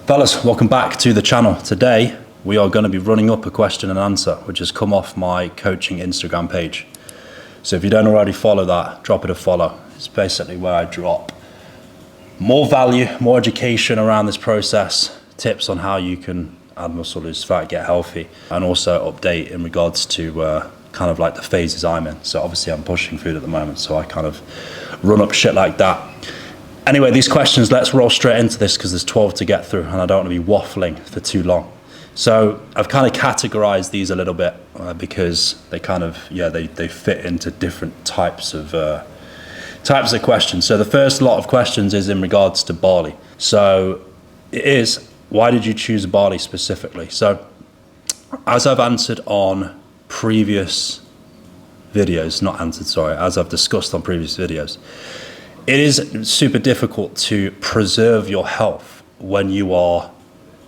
Fellas, welcome back to the channel. Today, we are going to be running up a question and answer, which has come off my coaching Instagram page. So if you don't already follow that, drop it a follow. It's basically where I drop more value, more education around this process, tips on how you can add muscle, lose fat, get healthy, and also update in regards to kind of like the phases I'm in. So obviously I'm pushing food at the moment, so I kind of run up shit like that. Anyway, these questions, let's roll straight into this because there's 12 to get through and I don't want to be waffling for too long. So I've kind of categorized these a little bit because they kind of, they fit into different types of questions. So the first lot of questions is in regards to Bali. So it is, why did you choose Bali specifically? So as I've answered on previous videos, as I've discussed on previous videos, it is super difficult to preserve your health when you are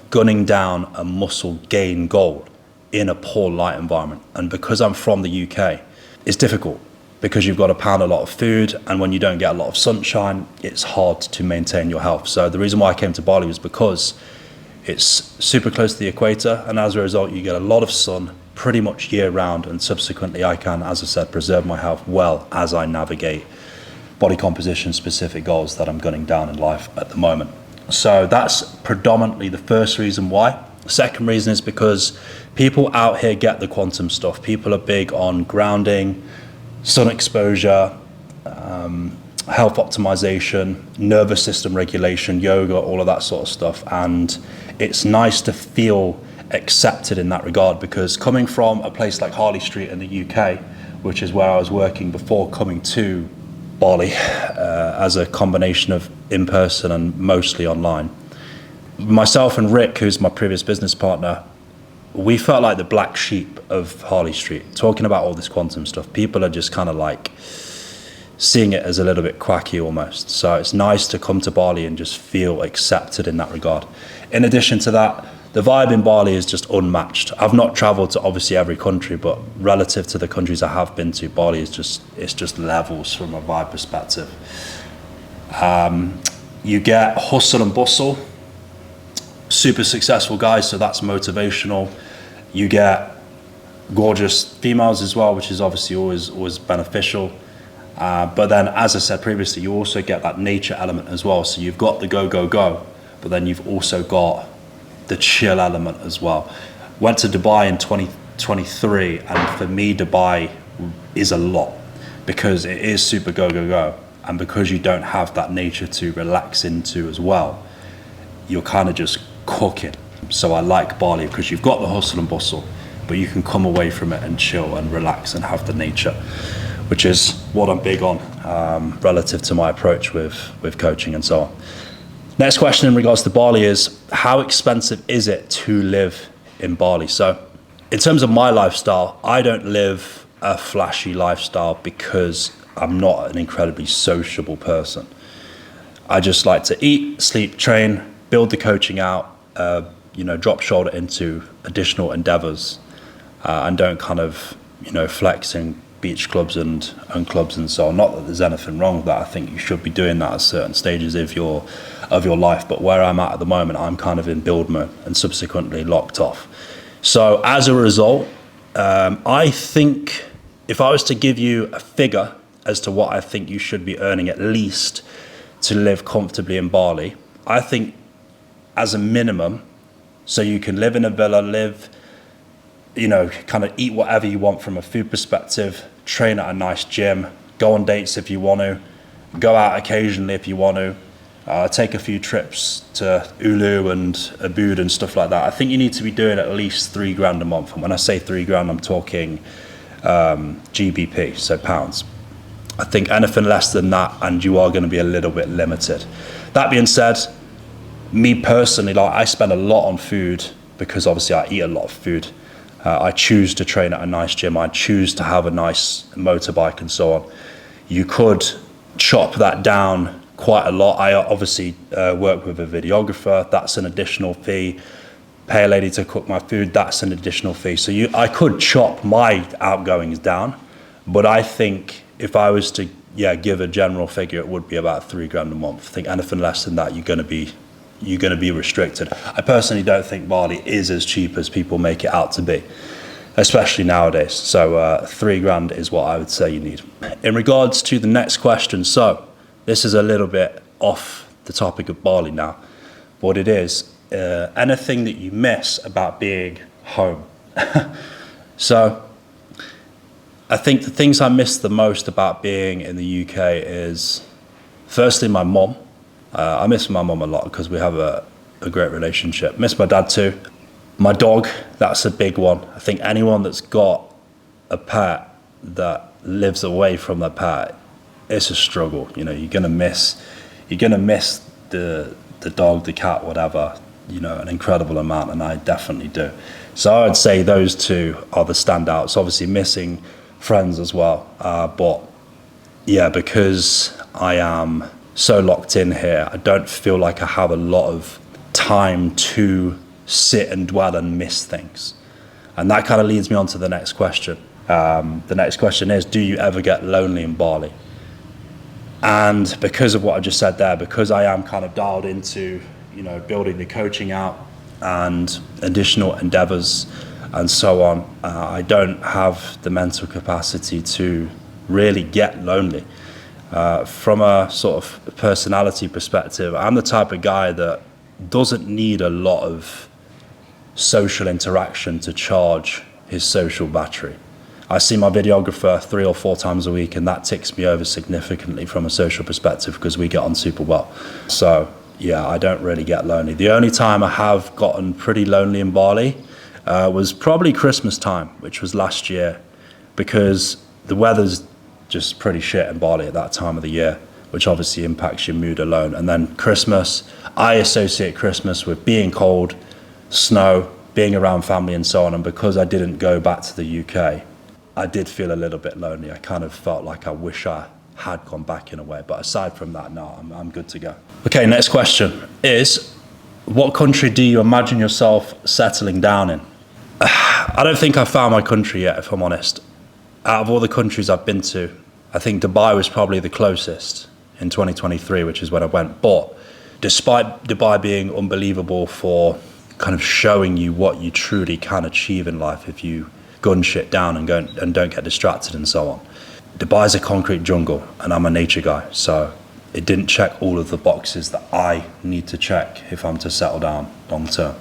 gunning down a muscle gain goal in a poor light environment. And because I'm from the UK, it's difficult because you've got to pound a lot of food, and when you don't get a lot of sunshine, it's hard to maintain your health. So the reason why I came to Bali was because it's super close to the equator, and as a result, you get a lot of sun pretty much year round, and subsequently I can, as I said, preserve my health well as I navigate body composition specific goals that I'm gunning down in life at the moment. So that's predominantly the first reason why. The second reason is because people out here get the quantum stuff. People are big on grounding, sun exposure, health optimization, nervous system regulation, yoga, all of that sort of stuff. And it's nice to feel accepted in that regard, because coming from a place like Harley Street in the UK, which is where I was working before coming to Bali, as a combination of in-person and mostly online. Myself and Rick, who's my previous business partner, we felt like the black sheep of Harley Street, talking about all this quantum stuff. People are just kind of like seeing it as a little bit quacky almost. So it's nice to come to Bali and just feel accepted in that regard. In addition to that, the vibe in Bali is just unmatched. I've not traveled to obviously every country, but relative to the countries I have been to, Bali is just levels from a vibe perspective. You get hustle and bustle, super successful guys, so that's motivational. You get gorgeous females as well, which is obviously always beneficial. But then, as I said previously, you also get that nature element as well. So you've got the go, but then you've also got the chill element as well. Went to Dubai in 2023, and for me Dubai is a lot because it is super go, and because you don't have that nature to relax into as well, you're kind of just cooking. So I like Bali because you've got the hustle and bustle, but you can come away from it and chill and relax and have the nature, which is what I'm big on relative to my approach with coaching and so on. Next question in regards to Bali is, how expensive is it to live in Bali? So in terms of my lifestyle, I don't live a flashy lifestyle because I'm not an incredibly sociable person. I just like to eat, sleep, train, build the coaching out, drop shoulder into additional endeavors, and don't kind of, flex in beach clubs and clubs and so on. Not that there's anything wrong with that. I think you should be doing that at certain stages of your life, but where I'm at the moment, I'm kind of in build mode and subsequently locked off. So as a result, I think if I was to give you a figure as to what I think you should be earning at least to live comfortably in Bali, I think as a minimum, so you can live in a villa, kind of eat whatever you want from a food perspective, train at a nice gym, go on dates if you want to, go out occasionally if you want to, take a few trips to Ulu and Ubud and stuff like that. I think you need to be doing at least $3,000 a month. And when I say $3,000, I'm talking GBP, so pounds. I think anything less than that, and you are going to be a little bit limited. That being said, me personally, I spend a lot on food because obviously I eat a lot of food. I choose to train at a nice gym. I choose to have a nice motorbike and so on. You could chop that down quite a lot. I obviously work with a videographer. That's an additional fee. Pay a lady to cook my food. That's an additional fee. So I could chop my outgoings down, but I think if I was to give a general figure, it would be about $3,000 a month. I think anything less than that, you're going to be you're going to be restricted. I personally don't think Bali is as cheap as people make it out to be, especially nowadays. So $3,000 is what I would say you need. In regards to the next question, so this is a little bit off the topic of Bali now. What it is, anything that you miss about being home. So I think the things I miss the most about being in the UK is, firstly, my mom. I miss my mom a lot because we have a great relationship. Miss my dad too. My dog, that's a big one. I think anyone that's got a pet that lives away from their pet, it's a struggle. You know, you're gonna miss the dog, the cat, whatever, you know, an incredible amount, and I definitely do. So I would say those two are the standouts. Obviously missing friends as well, but yeah, because I am so locked in here, I don't feel like I have a lot of time to sit and dwell and miss things. And that kind of leads me on to the next question. The next question is, do you ever get lonely in Bali? And because of what I just said there, because I am kind of dialed into, you know, building the coaching out and additional endeavors and so on, I don't have the mental capacity to really get lonely. From a sort of personality perspective, I'm the type of guy that doesn't need a lot of social interaction to charge his social battery. I see my videographer 3 or 4 times a week, and that ticks me over significantly from a social perspective because we get on super well. So yeah, I don't really get lonely. The only time I have gotten pretty lonely in Bali was probably Christmas time, which was last year, because the weather's just pretty shit in Bali at that time of the year, which obviously impacts your mood alone. And then Christmas, I associate Christmas with being cold, snow, being around family and so on. And because I didn't go back to the UK, I did feel a little bit lonely. I kind of felt like I wish I had gone back in a way. But aside from that, no, I'm good to go. Okay, next question is, what country do you imagine yourself settling down in? I don't think I've found my country yet, if I'm honest. Out of all the countries I've been to, I think Dubai was probably the closest in 2023, which is when I went. But despite Dubai being unbelievable for kind of showing you what you truly can achieve in life if you gun shit down and don't get distracted and so on, Dubai is a concrete jungle, and I'm a nature guy, so it didn't check all of the boxes that I need to check if I'm to settle down long term.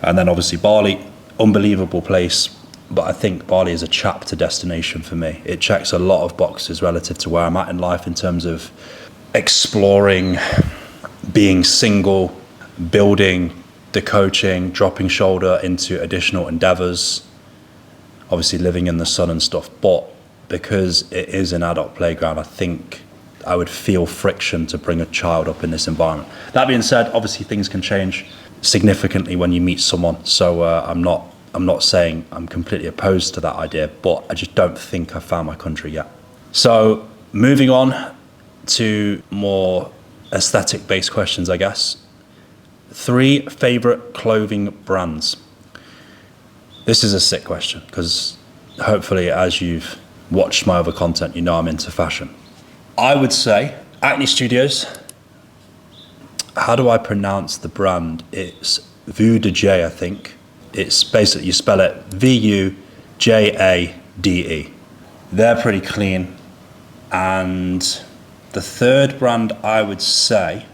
And then obviously Bali, unbelievable place. But I think Bali is a chapter destination for me. It checks a lot of boxes relative to where I'm at in life in terms of exploring, being single, building the coaching, dropping shoulder into additional endeavors, obviously living in the sun and stuff. But because it is an adult playground, I think I would feel friction to bring a child up in this environment. That being said, obviously things can change significantly when you meet someone. So I'm not saying I'm completely opposed to that idea, but I just don't think I've found my country yet. So moving on to more aesthetic-based questions, I guess. 3 favorite clothing brands. This is a sick question because hopefully as you've watched my other content, you know I'm into fashion. I would say Acne Studios. How do I pronounce the brand? It's Vue de J, I think. It's basically, you spell it Vujade. They're pretty clean. And the third brand I would say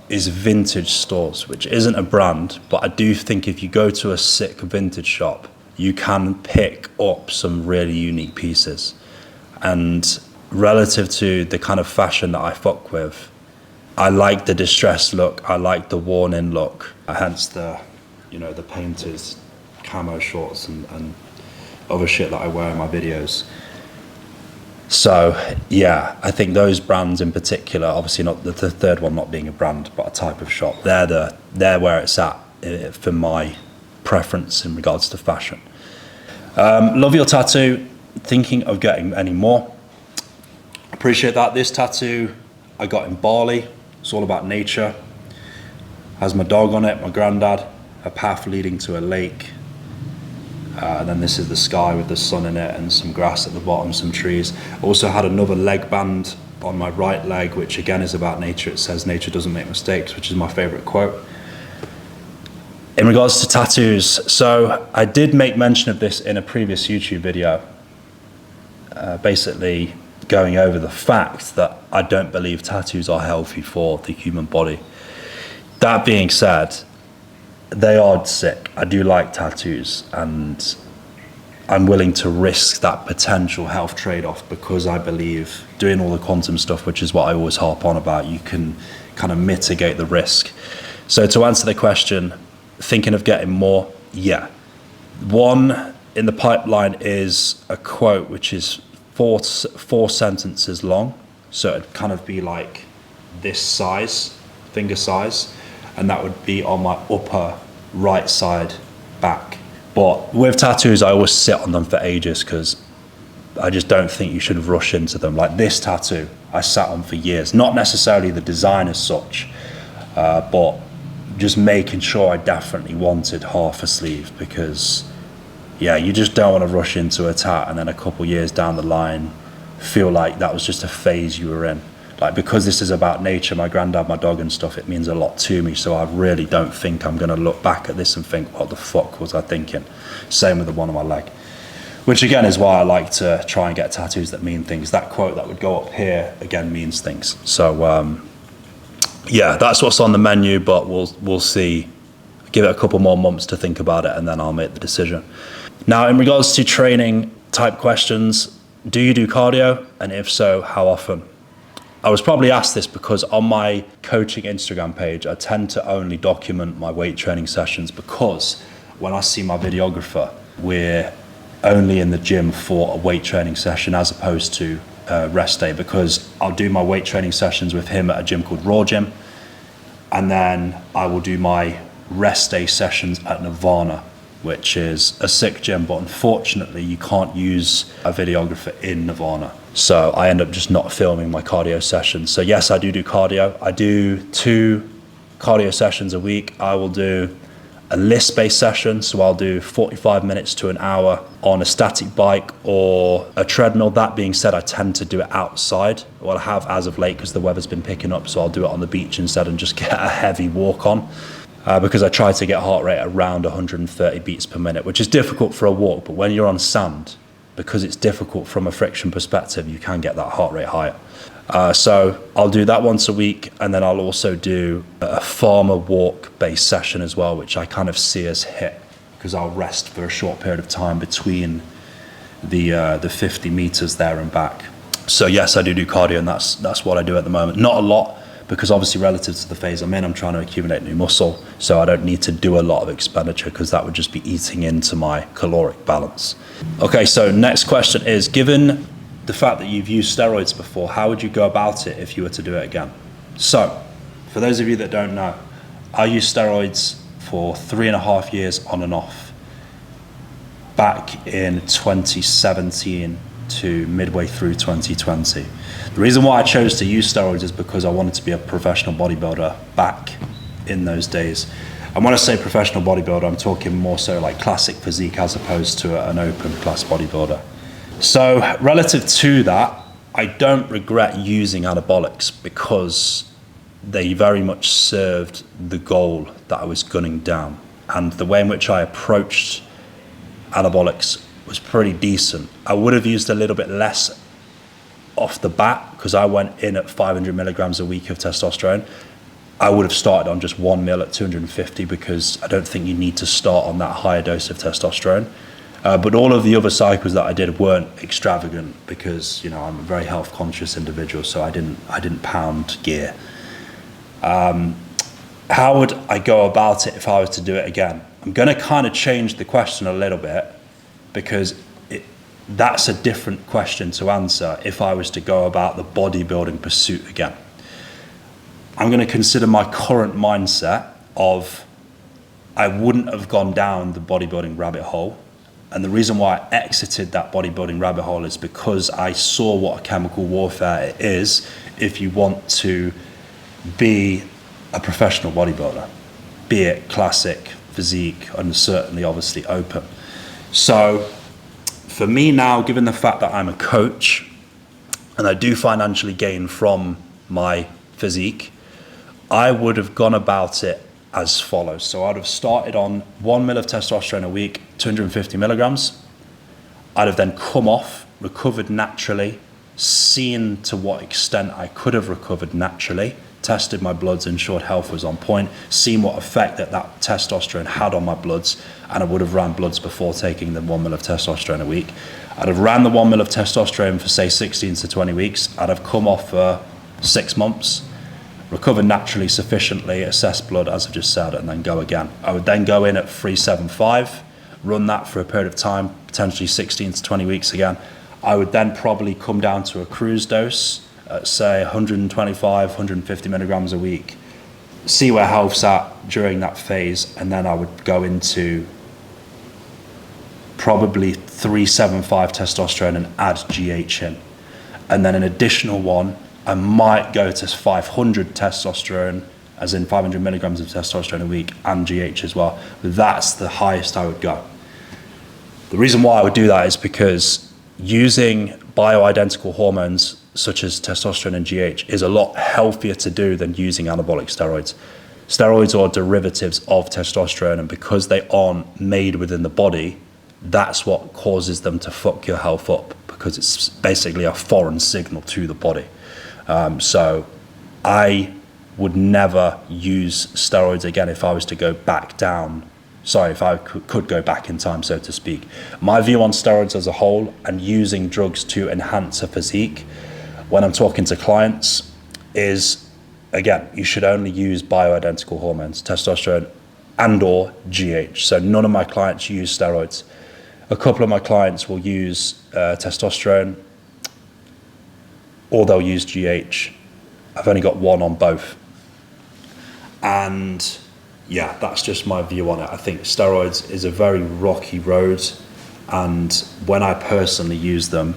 is Vintage Stores, which isn't a brand, but I do think if you go to a sick vintage shop, you can pick up some really unique pieces. And relative to the kind of fashion that I fuck with, I like the distressed look, I like the worn in look, hence the painters camo shorts and other shit that I wear in my videos. So yeah, I think those brands in particular, obviously not the third one not being a brand but a type of shop, they're where it's at for my preference in regards to fashion. Love your tattoo. Thinking of getting any more. Appreciate that. This tattoo I got in Bali. It's all about nature. Has my dog on it, my granddad, a path leading to a lake. And then this is the sky with the sun in it and some grass at the bottom, some trees. Also had another leg band on my right leg, which again is about nature. It says nature doesn't make mistakes, which is my favorite quote. In regards to tattoos, so I did make mention of this in a previous YouTube video, basically going over the fact that I don't believe tattoos are healthy for the human body. That being said, they are sick. I do like tattoos, and I'm willing to risk that potential health trade-off because I believe doing all the quantum stuff, which is what I always harp on about, you can kind of mitigate the risk. So to answer the question, thinking of getting more, yeah. One in the pipeline is a quote which is four sentences long. So it'd kind of be like this size, finger size, and that would be on my upper right side back. But with tattoos, I always sit on them for ages because I just don't think you should rush into them. Like this tattoo, I sat on for years. Not necessarily the design as such, but just making sure I definitely wanted half a sleeve because, yeah, you just don't want to rush into a tat and then a couple years down the line feel like that was just a phase you were in. Like, because this is about nature, my granddad, my dog and stuff, it means a lot to me. So I really don't think I'm going to look back at this and think, what the fuck was I thinking? Same with the one on my leg. Which again is why I like to try and get tattoos that mean things. That quote that would go up here, again, means things. So, yeah, that's what's on the menu, but we'll see. Give it a couple more months to think about it and then I'll make the decision. Now, in regards to training type questions, do you do cardio? And if so, how often? I was probably asked this because on my coaching Instagram page, I tend to only document my weight training sessions because when I see my videographer, we're only in the gym for a weight training session as opposed to rest day, because I'll do my weight training sessions with him at a gym called Raw Gym, and then I will do my rest day sessions at Nirvana, which is a sick gym, but unfortunately you can't use a videographer in Nirvana. So I end up just not filming my cardio sessions. So yes, I do cardio. I do 2 cardio sessions a week. I will do a list-based session, so I'll do 45 minutes to an hour on a static bike or a treadmill. That being said, I tend to do it outside. Well, I have as of late because the weather's been picking up, so I'll do it on the beach instead and just get a heavy walk on. Because I try to get heart rate around 130 beats per minute, which is difficult for a walk, but when you're on sand, because it's difficult from a friction perspective, you can get that heart rate higher. So I'll do that once a week, and then I'll also do a farmer walk based session as well, which I kind of see as HIIT, because I'll rest for a short period of time between the 50 meters there and back. So yes, I do cardio, and that's what I do at the moment. Not a lot, because obviously relative to the phase I'm in, I'm trying to accumulate new muscle, so I don't need to do a lot of expenditure because that would just be eating into my caloric balance. Okay, so next question is, given the fact that you've used steroids before, how would you go about it if you were to do it again? So, for those of you that don't know, I used steroids for 3.5 years on and off, back in 2017 to midway through 2020. The reason why I chose to use steroids is because I wanted to be a professional bodybuilder back in those days. And when I say professional bodybuilder, I'm talking more so like classic physique as opposed to an open class bodybuilder. So relative to that, I don't regret using anabolics because they very much served the goal that I was gunning down. And the way in which I approached anabolics was pretty decent. I would have used a little bit less off the bat because I went in at 500 milligrams a week of testosterone. I would have started on just 1 mil at 250 because I don't think you need to start on that higher dose of testosterone. But all of the other cycles that I did weren't extravagant because, you know, I'm a very health conscious individual, so I didn't pound gear. How would I go about it if I was to do it again? I'm going to kind of change the question a little bit because that's a different question to answer if I was to go about the bodybuilding pursuit again. I'm going to consider my current mindset of I wouldn't have gone down the bodybuilding rabbit hole. And the reason why I exited that bodybuilding rabbit hole is because I saw what a chemical warfare it is if you want to be a professional bodybuilder, be it classic, physique, and certainly obviously open. So for me now, given the fact that I'm a coach and I do financially gain from my physique, I would have gone about it as follows. So I'd have started on 1 mil of testosterone a week, 250 milligrams. I'd have then come off, recovered naturally, seen to what extent I could have recovered naturally, tested my bloods, ensured health was on point, seen what effect that testosterone had on my bloods, and I would have ran bloods before taking the 1 mil of testosterone a week. I'd have ran the 1 mil of testosterone for say 16 to 20 weeks. I'd have come off for 6 months, recover naturally sufficiently, assess blood as I've just said, and then go again. I would then go in at 375, run that for a period of time, potentially 16 to 20 weeks again. I would then probably come down to a cruise dose at say 125, 150 milligrams a week, see where health's at during that phase, and then I would go into probably 375 testosterone and add GH in. And then an additional one, I might go to 500 testosterone, as in 500 milligrams of testosterone a week, and GH as well. But that's the highest I would go. The reason why I would do that is because using bioidentical hormones such as testosterone and GH is a lot healthier to do than using anabolic steroids. Steroids are derivatives of testosterone, and because they aren't made within the body, that's what causes them to fuck your health up, because it's basically a foreign signal to the body. So I would never use steroids again if I was to go back down. Sorry, if I could go back in time, so to speak. My view on steroids as a whole and using drugs to enhance a physique when I'm talking to clients is, again, you should only use bioidentical hormones, testosterone and or GH. So none of my clients use steroids. A couple of my clients will use testosterone, or they'll use GH. I've only got one on both. And yeah, that's just my view on it. I think steroids is a very rocky road, and when I personally used them,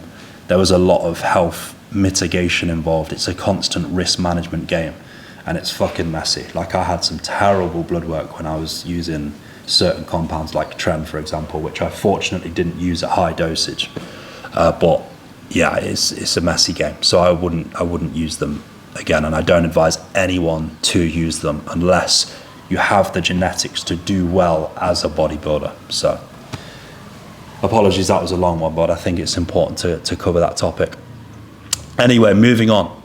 there was a lot of health mitigation involved. It's a constant risk management game, and it's fucking messy. Like, I had some terrible blood work when I was using certain compounds like Tren, for example, which I fortunately didn't use at high dosage. But yeah, it's a messy game. So I wouldn't use them again, and I don't advise anyone to use them unless you have the genetics to do well as a bodybuilder. So apologies, that was a long one, but I think it's important to cover that topic. Anyway, moving on.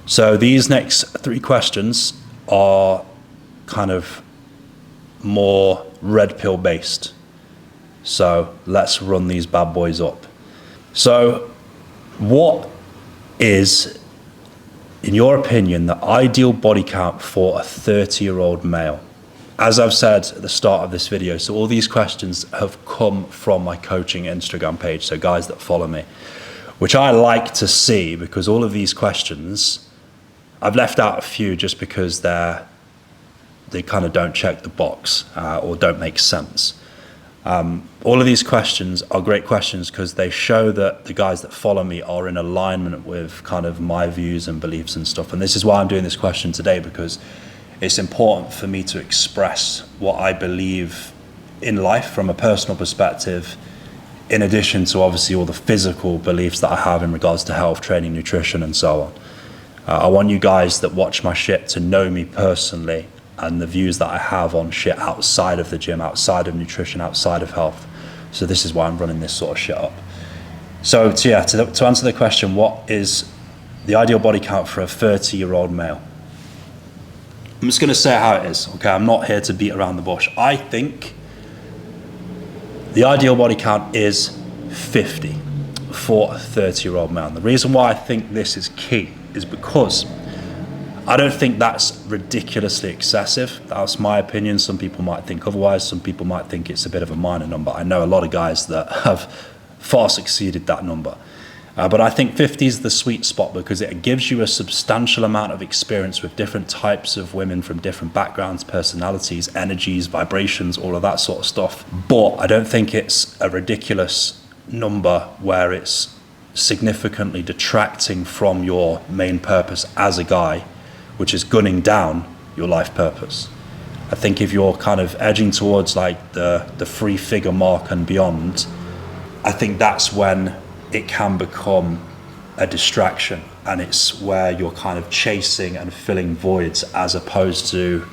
So these next 3 questions are kind of more red pill based. So let's run these bad boys up. So what is, in your opinion, the ideal body count for a 30-year-old male? As I've said at the start of this video, so all these questions have come from my coaching Instagram page, so guys that follow me, which I like to see, because all of these questions, I've left out a few just because they kind of don't check the box or don't make sense. All of these questions are great questions because they show that the guys that follow me are in alignment with kind of my views and beliefs and stuff. And this is why I'm doing this question today, because it's important for me to express what I believe in life from a personal perspective, in addition to obviously all the physical beliefs that I have in regards to health, training, nutrition, and so on. I want you guys that watch my shit to know me personally and the views that I have on shit outside of the gym, outside of nutrition, outside of health. So this is why I'm running this sort of shit up. So to answer the question, what is the ideal body count for a 30-year-old male? I'm just going to say it how it is, okay? I'm not here to beat around the bush. I think the ideal body count is 50 for a 30-year-old man. The reason why I think this is key is because I don't think that's ridiculously excessive. That's my opinion. Some people might think otherwise. Some people might think it's a bit of a minor number. I know a lot of guys that have far exceeded that number. But I think 50 is the sweet spot because it gives you a substantial amount of experience with different types of women from different backgrounds, personalities, energies, vibrations, all of that sort of stuff. But I don't think it's a ridiculous number where it's significantly detracting from your main purpose as a guy, which is gunning down your life purpose. I think if you're kind of edging towards like the 3-figure mark and beyond, I think that's when it can become a distraction, and it's where you're kind of chasing and filling voids as opposed to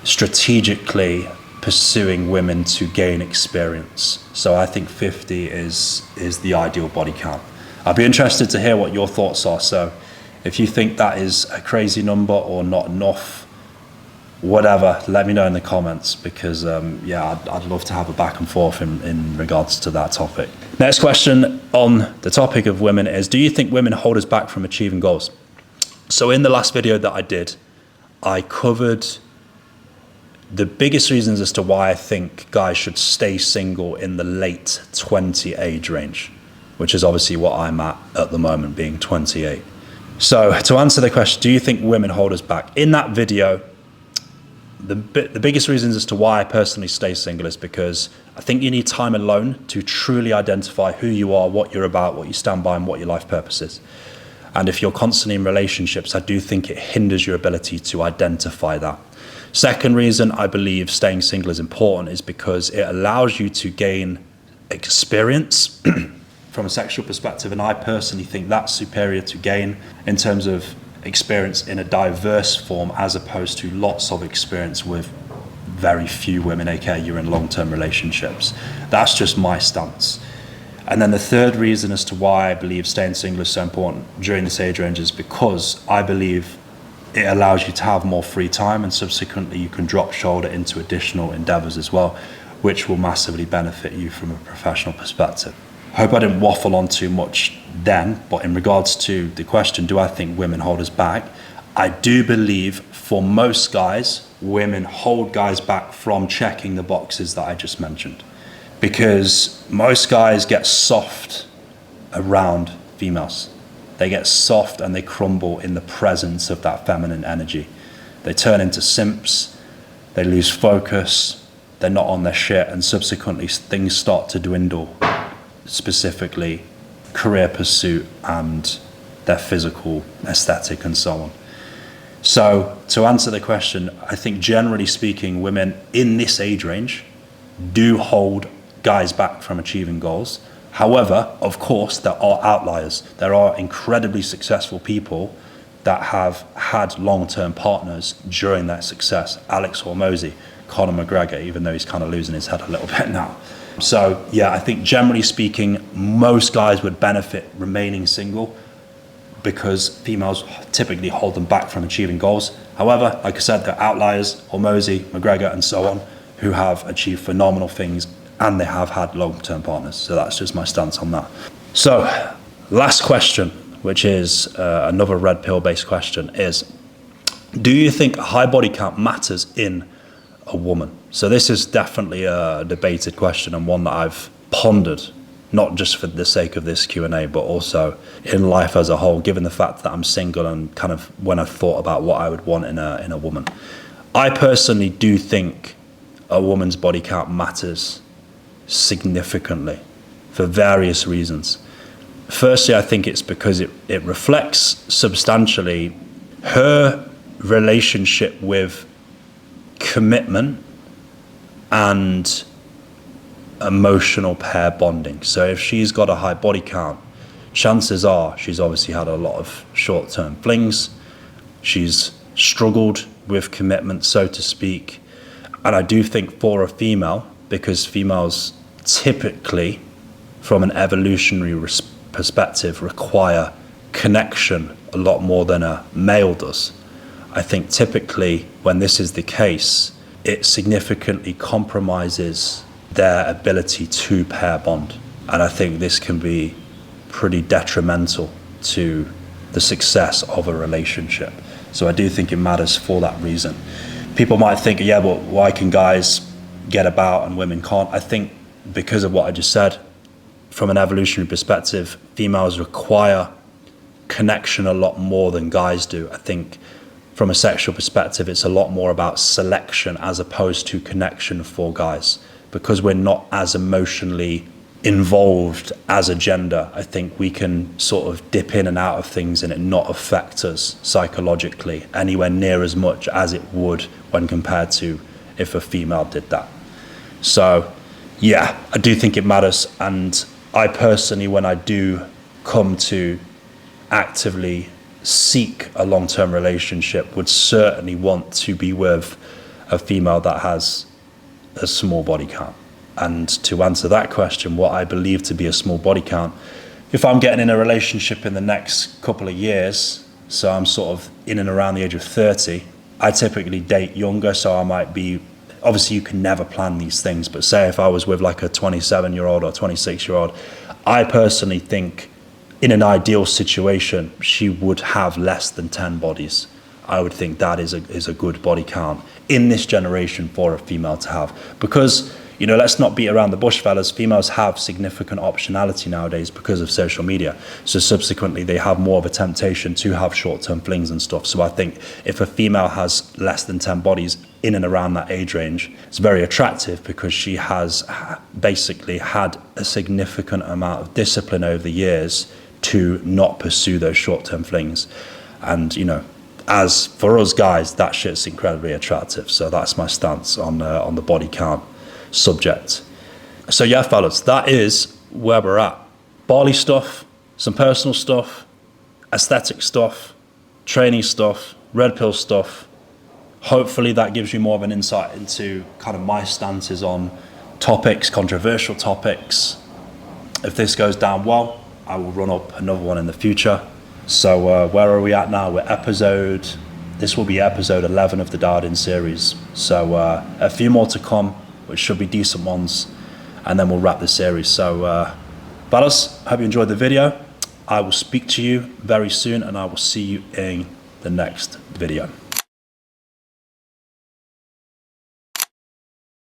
strategically pursuing women to gain experience. So I think 50 is the ideal body count. I'd be interested to hear what your thoughts are. So if you think that is a crazy number or not enough, whatever, let me know in the comments, because I'd love to have a back and forth in regards to that topic. Next question on the topic of women is, do you think women hold us back from achieving goals? So in the last video that I did, I covered the biggest reasons as to why I think guys should stay single in the late 20 age range, which is obviously what I'm at the moment, being 28. So to answer the question, do you think women hold us back? In that video, the biggest reasons as to why I personally stay single is because I think you need time alone to truly identify who you are, what you're about, what you stand by, and what your life purpose is. And if you're constantly in relationships, I do think it hinders your ability to identify that. Second reason I believe staying single is important is because it allows you to gain experience from a sexual perspective, and I personally think that's superior to gain in terms of experience in a diverse form, as opposed to lots of experience with very few women, aka you're in long-term relationships. That's just my stance. And then the third reason as to why I believe staying single is so important during this age range is because I believe it allows you to have more free time, and subsequently you can drop shoulder into additional endeavors as well, which will massively benefit you from a professional perspective. I hope I didn't waffle on too much then, but in regards to the question, do I think women hold us back? I do believe for most guys, women hold guys back from checking the boxes that I just mentioned, because most guys get soft around females. They get soft and they crumble in the presence of that feminine energy. They turn into simps, they lose focus, they're not on their shit, and subsequently things start to dwindle, specifically career pursuit and their physical aesthetic and so on. So to answer the question, I think generally speaking, women in this age range do hold guys back from achieving goals. However, of course, there are outliers. There are incredibly successful people that have had long-term partners during their success. Alex Hormozy, Conor McGregor, even though he's kind of losing his head a little bit now. So yeah, I think generally speaking, most guys would benefit remaining single because females typically hold them back from achieving goals. However, like I said, there are outliers, Hormozy, McGregor, and so on, who have achieved phenomenal things, and they have had long-term partners. So that's just my stance on that. So last question, which is another red pill based question, is, do you think a high body count matters in a woman? So this is definitely a debated question, and one that I've pondered, not just for the sake of this Q&A, but also in life as a whole, given the fact that I'm single and kind of when I thought about what I would want in a woman. I personally do think a woman's body count matters significantly for various reasons. Firstly, I think it's because it reflects substantially her relationship with commitment and emotional pair bonding. So if she's got a high body count, chances are she's obviously had a lot of short-term flings. She's struggled with commitment, so to speak. And I do think for a female, because females typically, from an evolutionary perspective, require connection a lot more than a male does. I think typically when this is the case, it significantly compromises their ability to pair bond. And I think this can be pretty detrimental to the success of a relationship. So I do think it matters for that reason. People might think, yeah, but why can guys get about and women can't? I think because of what I just said, from an evolutionary perspective, females require connection a lot more than guys do. I think from a sexual perspective, it's a lot more about selection as opposed to connection for guys. Because we're not as emotionally involved as a gender, I think we can sort of dip in and out of things and it not affect us psychologically anywhere near as much as it would when compared to if a female did that. So yeah, I do think it matters. And I personally, when I do come to actively seek a long-term relationship, would certainly want to be with a female that has a small body count? And to answer that question, what I believe to be a small body count, if I'm getting in a relationship in the next couple of years, so I'm sort of in and around the age of 30, I typically date younger, so I might be, obviously you can never plan these things, but say if I was with like a 27-year-old or 26-year-old, I personally think in an ideal situation, she would have less than 10 bodies. I would think that is a good body count in this generation for a female to have. Because, you know, let's not beat around the bush, fellas. Females have significant optionality nowadays because of social media. So subsequently, they have more of a temptation to have short-term flings and stuff. So I think if a female has less than 10 bodies in and around that age range, it's very attractive because she has basically had a significant amount of discipline over the years to not pursue those short-term flings. And, you know, as for us guys, that shit's incredibly attractive. So that's my stance on the body count subject. So yeah, fellas, that is where we're at. Bali stuff, some personal stuff, aesthetic stuff, training stuff, red pill stuff. Hopefully that gives you more of an insight into kind of my stances on topics, controversial topics. If this goes down well, I will run up another one in the future. So where are we at now? This will be episode 11 of the Dialed In series. So a few more to come, which should be decent ones, and then we'll wrap the series. So fellas, hope you enjoyed the video. I will speak to you very soon, and I will see you in the next video.